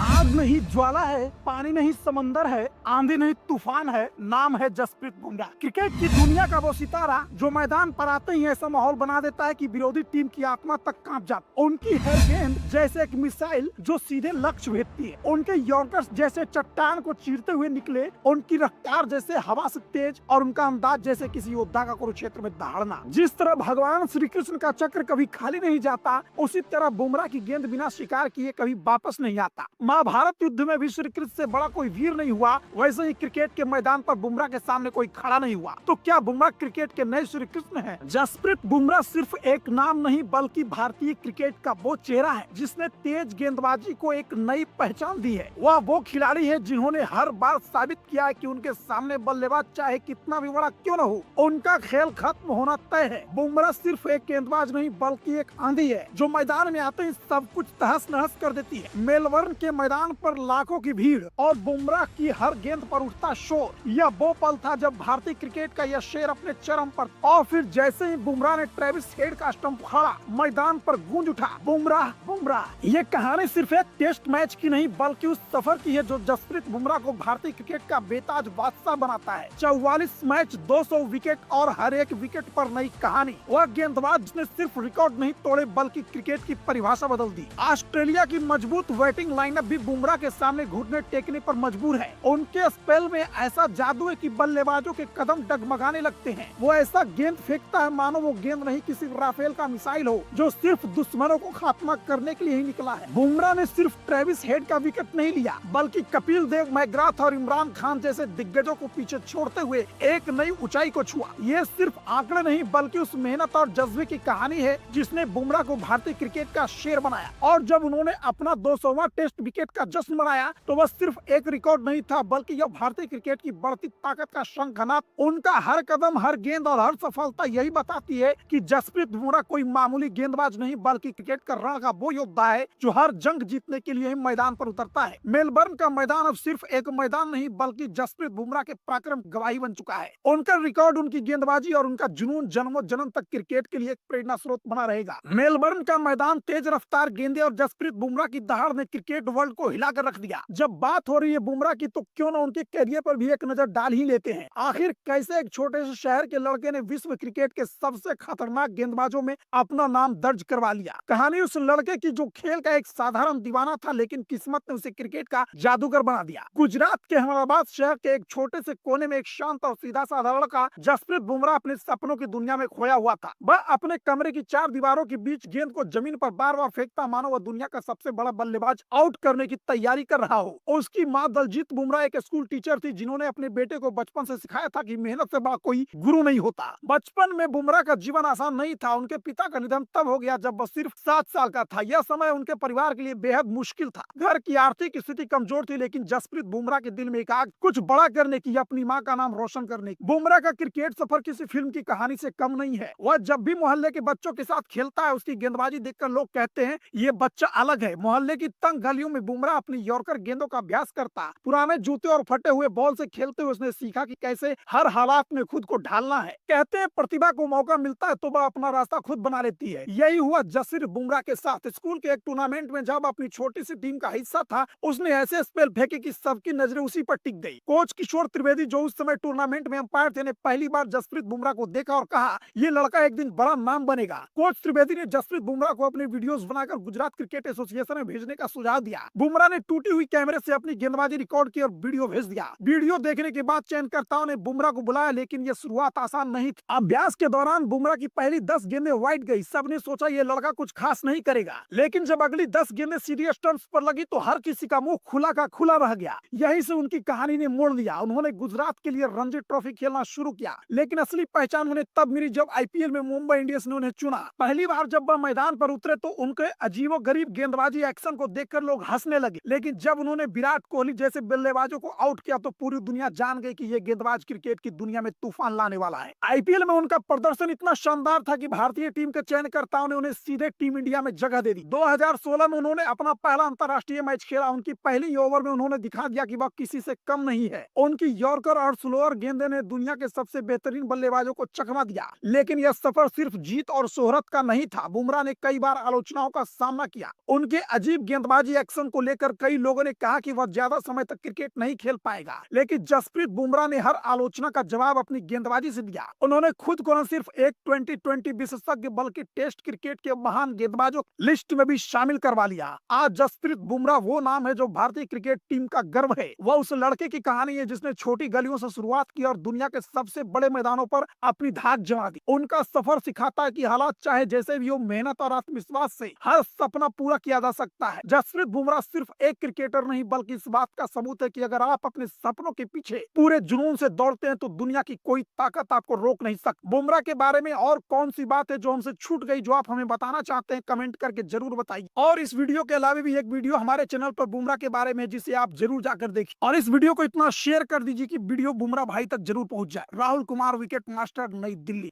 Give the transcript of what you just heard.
आग नहीं ज्वाला है, पानी नहीं समंदर है, आंधी नहीं तूफान है, नाम है जसप्रीत बुमराह। क्रिकेट की दुनिया का वो सितारा जो मैदान पर आते ही ऐसा माहौल बना देता है कि विरोधी टीम की आत्मा तक कांप जाती। उनकी हर गेंद जैसे एक मिसाइल जो सीधे लक्ष्य भेजती है। उनके यॉर्कर्स जैसे चट्टान को चीरते हुए निकले, उनकी रफ्तार जैसे हवा से तेज और उनका अंदाज जैसे किसी योद्धा का कुरुक्षेत्र में दहाड़ना। जिस तरह भगवान श्री कृष्ण का चक्र कभी खाली नहीं जाता, उसी तरह बुमराह की गेंद बिना शिकार किए कभी वापस नहीं आता। महाभारत युद्ध में भी श्री कृष्ण से बड़ा कोई वीर नहीं हुआ, वैसे ही क्रिकेट के मैदान पर बुमराह के सामने कोई खड़ा नहीं हुआ। तो क्या बुमराह क्रिकेट के नए श्री कृष्ण हैं? जसप्रीत बुमराह सिर्फ एक नाम नहीं बल्कि भारतीय क्रिकेट का वो चेहरा है जिसने तेज गेंदबाजी को एक नई पहचान दी है। वह वो खिलाड़ी है जिन्होंने हर बार साबित किया है कि उनके सामने बल्लेबाज चाहे कितना भी बड़ा क्यों न हो, उनका खेल खत्म होना तय है। बुमराह सिर्फ एक गेंदबाज नहीं बल्कि एक आंधी है जो मैदान में आते ही सब कुछ तहस नहस कर देती है। मेलबर्न के मैदान पर लाखों की भीड़ और बुमराह की हर गेंद पर उठता शोर। यह वो पल था जब भारतीय क्रिकेट का यह शेर अपने चरम पर, और फिर जैसे ही बुमराह ने ट्रेविस हेड का स्टंप उखाड़ा, मैदान पर गूंज उठा बुमराह बुमराह। ये कहानी सिर्फ एक टेस्ट मैच की नहीं बल्कि उस सफर की है जो जसप्रीत बुमराह को भारतीय क्रिकेट का बेताज बादशाह बनाता है। 44 मैच, 200 विकेट और हर एक विकेट पर नई कहानी। वह गेंदबाज जिसने सिर्फ रिकॉर्ड नहीं तोड़े बल्कि क्रिकेट की परिभाषा बदल दी। ऑस्ट्रेलिया की मजबूत बैटिंग लाइनअप भी बुमराह के सामने घुटने टेकने पर मजबूर है। उनके स्पेल में ऐसा जादू है कि बल्लेबाजों के कदम डगमगाने लगते हैं। वो ऐसा गेंद फेंकता है मानो वो गेंद नहीं किसी राफेल का मिसाइल हो जो सिर्फ दुश्मनों को खात्मा करने के लिए ही निकला है। बुमराह ने सिर्फ ट्रेविस हेड का विकेट नहीं लिया बल्कि कपिल देव, मैकग्राथ और इमरान खान जैसे दिग्गजों को पीछे छोड़ते हुए एक नई ऊंचाई को छुआ। ये सिर्फ आंकड़े नहीं बल्कि उस मेहनत और जज्बे की कहानी है जिसने बुमराह को भारतीय क्रिकेट का शेर बनाया। और जब उन्होंने अपना 200वां टेस्ट विकेट का जश्न मनाया तो बस सिर्फ एक रिकॉर्ड नहीं था बल्कि यह भारतीय क्रिकेट की बढ़ती ताकत का शंखनाद। उनका हर कदम, हर गेंद और हर सफलता यही बताती है कि जसप्रीत बुमराह कोई मामूली गेंदबाज नहीं बल्कि क्रिकेट का रण का वो योद्धा है जो हर जंग जीतने के लिए ही मैदान पर उतरता है। मेलबर्न का मैदान अब सिर्फ एक मैदान नहीं बल्कि जसप्रीत बुमराह के पराक्रम गवाही बन चुका है। उनका रिकॉर्ड, उनकी गेंदबाजी और उनका जुनून जन्मों जन्म तक क्रिकेट के लिए एक प्रेरणा स्रोत बना रहेगा। मेलबर्न का मैदान, तेज रफ्तार गेंदें और जसप्रीत बुमराह की दहाड़ ने क्रिकेट वर्ल्ड को हिलाकर रख दिया। जब बात हो रही है बुमराह की तो क्यों न उनके करियर पर भी एक नजर डाल ही लेते हैं। आखिर कैसे एक छोटे से शहर के लड़के ने विश्व क्रिकेट के सबसे खतरनाक गेंदबाजों में अपना नाम दर्ज करवा लिया। कहानी उस लड़के की जो खेल का एक साधारण दीवाना था लेकिन किस्मत ने उसे क्रिकेट का जादूगर बना दिया। गुजरात के अहमदाबाद शहर के एक छोटे से कोने में एक शांत और सीधा साधा लड़का जसप्रीत बुमराह अपने सपनों की दुनिया में खोया हुआ था। वह अपने कमरे की 4 दीवारों के बीच गेंद को जमीन पर बार बार फेंकता मानो वह दुनिया का सबसे बड़ा बल्लेबाज आउट करने की तैयारी कर रहा हो। उसकी माँ दलजीत बुमराह एक स्कूल टीचर थी जिन्होंने अपने बेटे को बचपन से सिखाया था कि मेहनत से बड़ा कोई गुरु नहीं होता। बचपन में बुमराह का जीवन आसान नहीं था। उनके पिता का निधन तब हो गया जब वह सिर्फ 7 साल का था। यह समय उनके परिवार के लिए बेहद मुश्किल था। घर की आर्थिक स्थिति कमजोर थी लेकिन जसप्रीत बुमराह के दिल में एक आग, कुछ बड़ा करने की, अपनी माँ का नाम रोशन करने की। बुमराह का क्रिकेट सफर किसी फिल्म की कहानी से कम नहीं है। वह जब भी मोहल्ले के बच्चों के साथ खेलता है उसकी गेंदबाजी देखकर लोग कहते हैं ये बच्चा अलग है। मोहल्ले की तंग गलियों में बुमराह अपनी यॉर्कर गेंदों का अभ्यास करता। पुराने जूते और फटे हुए बॉल से खेलते हुए उसने सीखा कि कैसे हर हालात में खुद को ढालना है। कहते हैं प्रतिभा को मौका मिलता है तो वह अपना रास्ता खुद बना लेती है। यही हुआ जसप्रीत बुमराह के साथ। स्कूल के एक टूर्नामेंट में जब अपनी छोटी सी टीम का हिस्सा था उसने ऐसे स्पेल फेंके कि सबकी नजरें उसी पर टिक गई। कोच किशोर त्रिवेदी जो उस समय टूर्नामेंट में अंपायर थे ने पहली बार जसप्रीत बुमराह को देखा और कहा ये लड़का एक दिन बड़ा नाम बनेगा। कोच त्रिवेदी ने जसप्रीत बुमराह को अपने वीडियोस बनाकर गुजरात क्रिकेट एसोसिएशन में भेजने का सुझाव दिया। बुमराह ने टूटी हुई कैमरे से अपनी गेंदबाजी रिकॉर्ड की और वीडियो भेज दिया। वीडियो देखने के बाद चयनकर्ताओं ने बुमराह को बुलाया लेकिन ये शुरुआत आसान नहीं थी। अभ्यास के दौरान बुमराह की पहली 10 गेंदें वाइड गई। सबने सोचा ये लड़का कुछ खास नहीं करेगा लेकिन जब अगली 10 गेंदें सीरियस स्टंप्स पर लगी तो हर किसी का मुंह खुला का खुला रह गया। यहीं से उनकी कहानी ने मोड़ लिया। उन्होंने गुजरात के लिए रणजी ट्रॉफी खेलना शुरू किया लेकिन असली पहचान उन्हें तब मिली जब आईपीएल में मुंबई इंडियंस ने उन्हें चुना। पहली बार जब वह मैदान पर उतरे तो उनके अजीबो गरीब गेंदबाजी एक्शन को देखकर लोग हंसने लगे लेकिन जब उन्होंने विराट कोहली जैसे बल्लेबाजों को आउट किया तो पूरी दुनिया जान गई कि ये गेंदबाज क्रिकेट की दुनिया में तूफान लाने वाला है। आईपीएल में उनका प्रदर्शन इतना शानदार था कि भारतीय टीम के चयनकर्ताओं ने उन्हें सीधे टीम इंडिया में जगह दे दी। 2016 में उन्होंने अपना पहला अंतर्राष्ट्रीय मैच खेला। उनकी पहली ओवर में उन्होंने दिखा दिया कि वह किसी से कम नहीं है। उनकी यॉर्कर और स्लोअर गेंदे ने दुनिया के सबसे बेहतरीन बल्लेबाजों को चकमा दिया। लेकिन यह सफर सिर्फ जीत और शोहरत का नहीं था। बुमराह ने कई बार आलोचनाओं का सामना किया। उनके अजीब गेंदबाजी एक्शन को लेकर कई लोगों ने कहा कि वह ज्यादा समय तक क्रिकेट नहीं खेल पाएगा, लेकिन जसप्रीत बुमराह ने हर आलोचना का जवाब अपनी गेंदबाजी से दिया। उन्होंने खुद को न सिर्फ एक T20 विशेषज्ञ बल्कि टेस्ट क्रिकेट के महान गेंदबाजों लिस्ट में भी शामिल करवा लिया। आज जसप्रीत बुमराह वो नाम है जो भारतीय क्रिकेट टीम का गर्व है। वह उस लड़के की कहानी है जिसने छोटी गलियों से शुरुआत की और दुनिया के सबसे बड़े मैदानों पर अपनी धाक जमा दी। उनका सफर सिखाता है कि हालात चाहे जैसे भी हो, मेहनत और आत्मविश्वास से हर सपना पूरा किया जा सकता है। जसप्रीत बुमराह सिर्फ एक क्रिकेटर नहीं बल्कि इस बात का सबूत है कि अगर आप अपने सपनों के पीछे पूरे जुनून से दौड़ते हैं तो दुनिया की कोई ताकत आपको रोक नहीं सकती। बुमराह के बारे में और कौन सी बात है जो हमसे छूट गई, जो आप हमें बताना चाहते हैं, कमेंट करके जरूर बताइए। और इस वीडियो के अलावा भी एक वीडियो हमारे चैनल पर बुमराह के बारे में जिसे आप जरूर जाकर देखिए, और इस वीडियो को इतना शेयर कर दीजिए कि वीडियो बुमराह भाई तक जरूर पहुंच जाए। राहुल कुमार, विकेट मास्टर, नई दिल्ली।